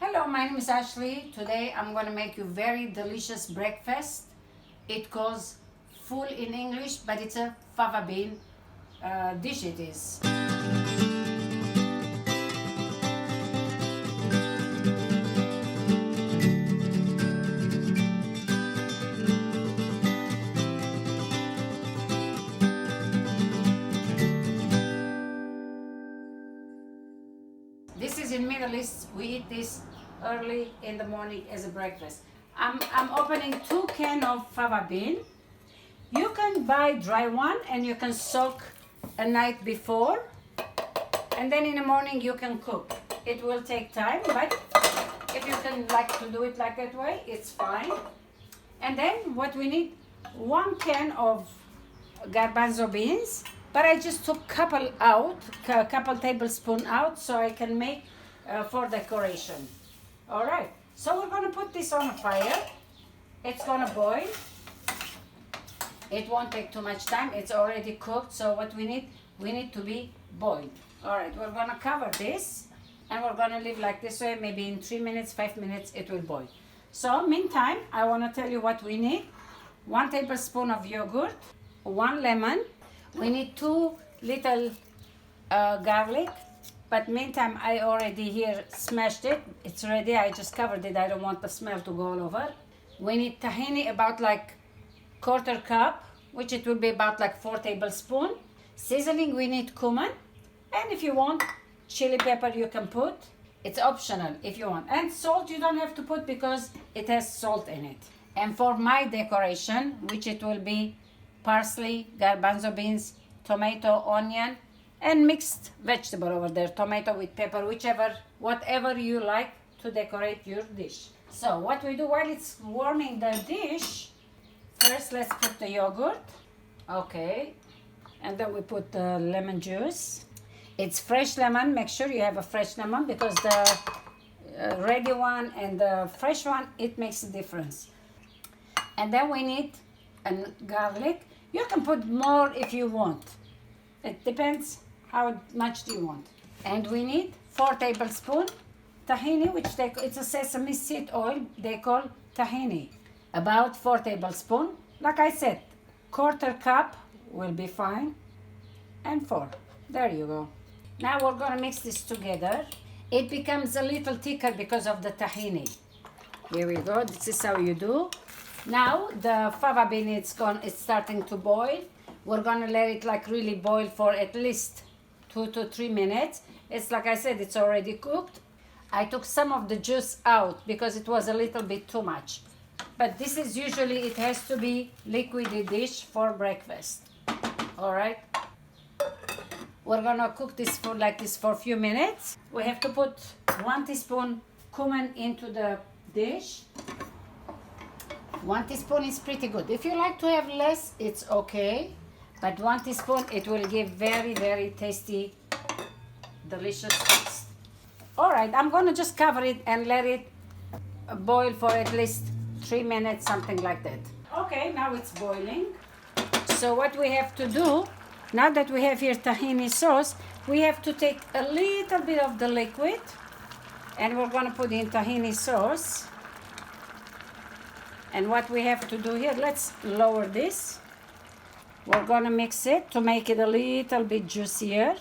Hello, my name is Ashley. Today I'm going to make you very delicious breakfast. It goes full in English, but it's a fava bean dish it is. This is in Middle East. We eat this early in the morning as a breakfast. I'm opening 2 cans of fava bean. You can buy dry one and you can soak a night before, and then in the morning you can cook. It will take time, but if you can like to do it like that way, it's fine. And then what we need, 1 can of garbanzo beans, but I just took couple tablespoon out so I can make for decoration. All right, so we're gonna put this on a fire. It's gonna boil. It won't take too much time. It's already cooked. So what we need to be boiled. All right, we're gonna cover this and we're gonna leave like this way. Maybe in 3 minutes, 5 minutes, it will boil. So meantime, I wanna tell you what we need. 1 tablespoon of yogurt, 1 lemon. We need 2 little garlic. But meantime, I already here smashed it. It's ready. I just covered it. I don't want the smell to go all over. We need tahini, about like 1/4 cup, which it will be about like 4 tablespoons. Seasoning, we need cumin. And if you want chili pepper, you can put. It's optional if you want. And salt you don't have to put because it has salt in it. And for my decoration, which it will be parsley, garbanzo beans, tomato, onion, and mixed vegetable over there, tomato with pepper, whatever you like to decorate your dish. So what we do while it's warming the dish, first let's put the yogurt, okay, and then we put the lemon juice. It's fresh lemon. Make sure you have a fresh lemon because the ready one and the fresh one, it makes a difference. And then we need garlic. You can put more if you want. It depends how much do you want. And we need 4 tablespoons tahini, which it's a sesame seed oil. They call tahini. About 4 tablespoons. Like I said, 1/4 cup will be fine. And 4. There you go. Now we're gonna mix this together. It becomes a little thicker because of the tahini. Here we go. This is how you do. Now the fava bean, it's starting to boil. We're gonna let it like really boil for at least 2 to 3 minutes. It's like I said, it's already cooked. I took some of the juice out because it was a little bit too much. But this is usually, it has to be liquidy dish for breakfast. All right. We're gonna cook this for like this for a few minutes. We have to put 1 teaspoon cumin into the dish. 1 teaspoon is pretty good. If you like to have less, it's okay. But 1 teaspoon, it will give very, very tasty, delicious taste. All right, I'm gonna just cover it and let it boil for at least 3 minutes, something like that. Okay, now it's boiling. So what we have to do, now that we have here tahini sauce, we have to take a little bit of the liquid and we're gonna put in tahini sauce. And what we have to do here, let's lower this. We're gonna mix it to make it a little bit juicier.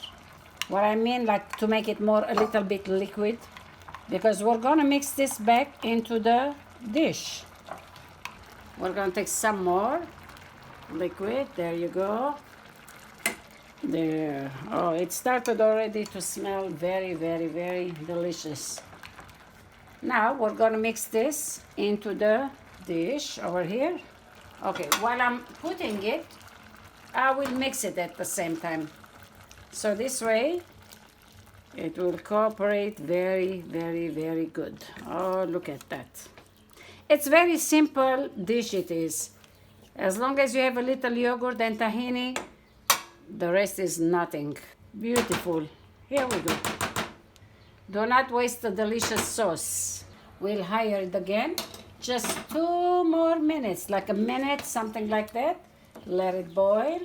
What I mean, like to make it a little bit liquid, because we're gonna mix this back into the dish. We're gonna take some more liquid. There you go. There. Oh, it started already to smell very, very, very delicious. Now we're gonna mix this into the dish over here. Okay, while I'm putting it, I will mix it at the same time. So this way, it will cooperate very, very, very good. Oh, look at that. It's very simple dish it is. As long as you have a little yogurt and tahini, the rest is nothing. Beautiful. Here we go. Do not waste the delicious sauce. We'll higher it again. Just 2 more minutes, like a minute, something like that. Let it boil.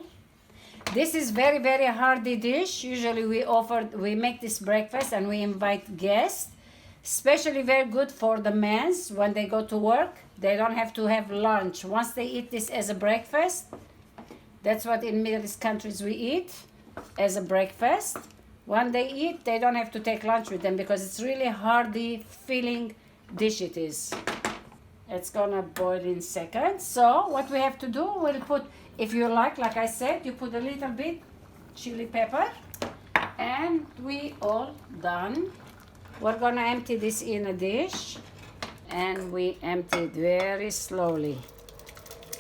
This is very, very hearty dish. Usually we make this breakfast and we invite guests. Especially very good for the men when they go to work. They don't have to have lunch. Once they eat this as a breakfast, that's what in Middle East countries we eat as a breakfast. When they eat, they don't have to take lunch with them because it's really hearty, filling dish it is. It's gonna boil in seconds. So what we have to do, we'll put, if you like I said, you put a little bit chili pepper, and we all done. We're gonna empty this in a dish, and we empty it very slowly,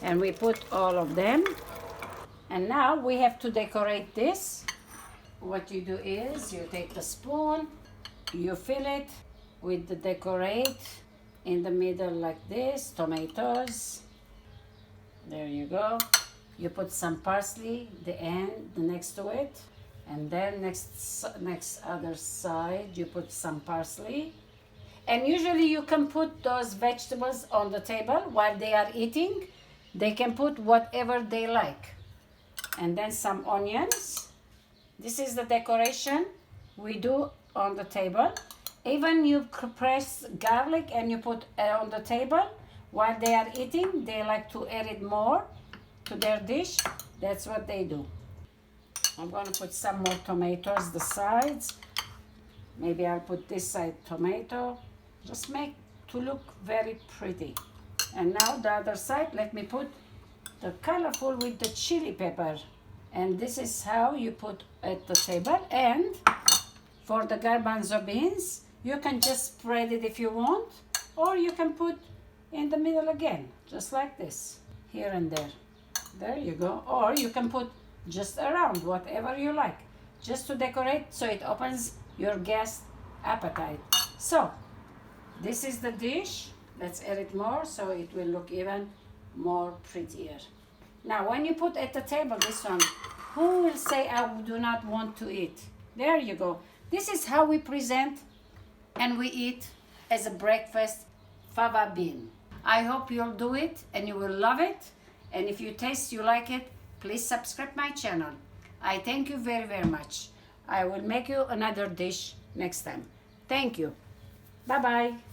and we put all of them. And now we have to decorate this. What you do is you take the spoon, you fill it with the decorate in the middle like this, tomatoes. There you go. You put some parsley, the next to it, and then next other side you put some parsley. And usually you can put those vegetables on the table while they are eating. They can put whatever they like. And then some onions. This is the decoration we do on the table. Even you press garlic and you put on the table while they are eating. They like to add it more to their dish. That's what they do. I'm going to put some more tomatoes, the sides. Maybe I'll put this side tomato. Just make to look very pretty. And now the other side, let me put the colorful with the chili pepper. And this is how you put at the table. And for the garbanzo beans, you can just spread it if you want, or you can put in the middle again, just like this, here and there. There you go. Or you can put just around, whatever you like, just to decorate so it opens your guest appetite. So this is the dish. Let's add it more so it will look even more prettier. Now when you put at the table this one, who will say I do not want to eat? There you go. This is how we present and we eat as a breakfast fava bean. I hope you'll do it and you will love it. And if you taste you like it, please subscribe my channel. I thank you very, very much. I will make you another dish next time. Thank you. Bye-bye.